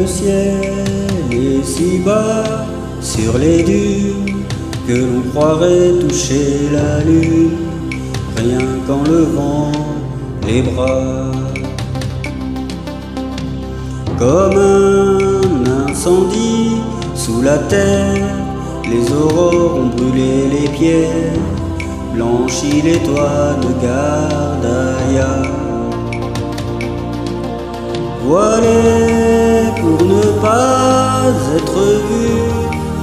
le ciel est si bas sur les dunes que l'on croirait toucher la lune, rien qu'en levant les bras. Comme un incendie sous la terre, les aurores ont brûlé les pierres, blanchi les toits de Gardaïa. Voilé pour ne pas être vu,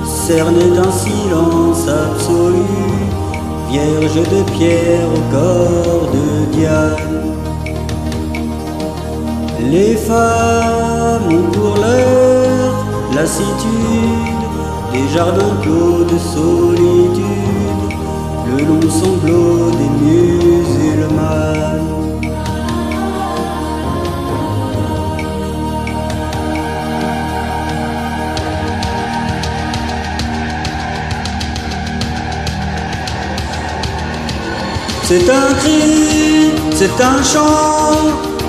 cerné d'un silence absolu, vierge de pierre au corps de Diane. Les femmes ont pour leur lassitude des jardins clos de solitude, le long sanglot des musulmanes. C'est un cri, c'est un chant,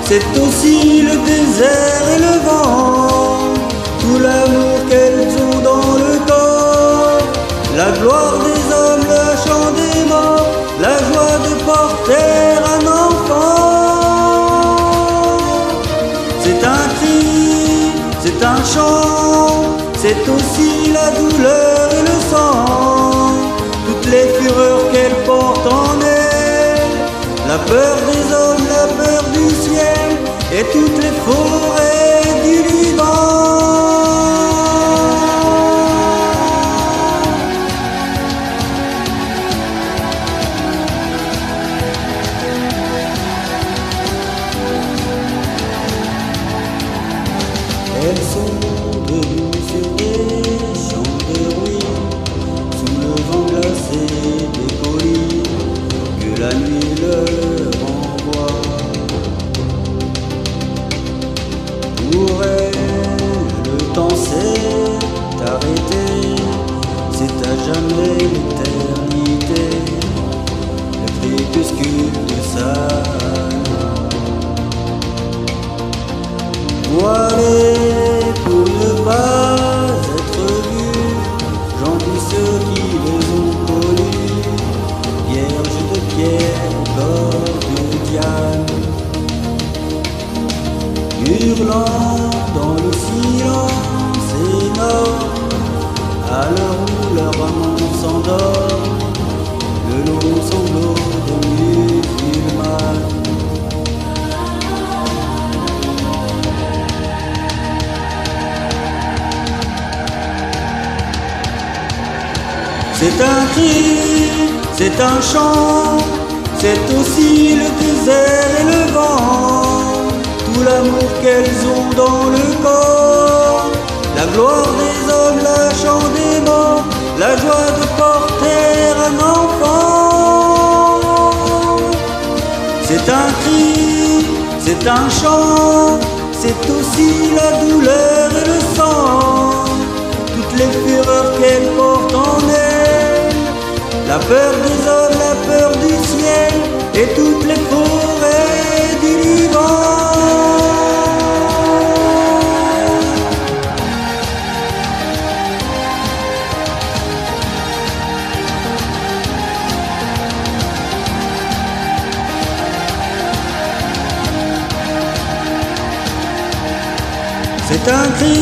c'est aussi le désert et le vent, tout l'amour qu'elles ont dans le corps, la gloire des hommes, le chant des morts, la joie de porter un enfant. C'est un cri, c'est un chant, c'est aussi la douleur et le sang, toutes les fureurs qu'elles portent en elles, la peur des hommes, la peur du ciel et toutes les forêts du Liban. Elles sont debout sur des champs de ruines, sous le vent glacé des collines que la nuit leur envoie. Pour elles, le temps s'est arrêté, c'est à jamais l'éternité, le crépuscule de sa main. Voilé pour ne pas être vu, j'envie ceux qui les ont connus, vierges de pierre au corps de Diane. Hurlant dans le silence énorme, à l'heure où leur amour s'endort, le long sanglot des musulmanes. C'est un cri, c'est un chant, c'est aussi le désert et le vent, tout l'amour qu'elles ont dans le corps, la gloire des hommes, le chant des morts, la joie de porter un enfant. C'est un cri, c'est un chant, c'est aussi la douleur et le sang, toutes les fureurs qu'elles portent en elles, la peur des hommes, la peur du ciel et toutes les forêts du Liban. C'est un cri,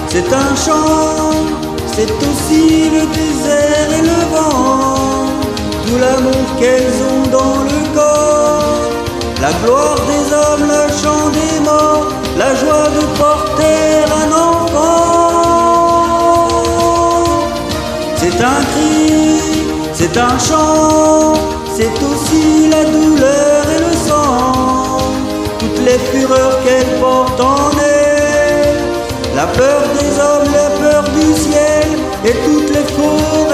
c'est un chant, c'est aussi le désert et le vent, tout l'amour qu'elles ont dans le corps, la gloire des hommes, le chant des morts, la joie de porter un enfant. C'est un cri, c'est un chant, c'est aussi la douleur et le sang, toutes les fureurs qu'elles portent en elles, la peur des hommes, la peur du ciel et toutes les forêts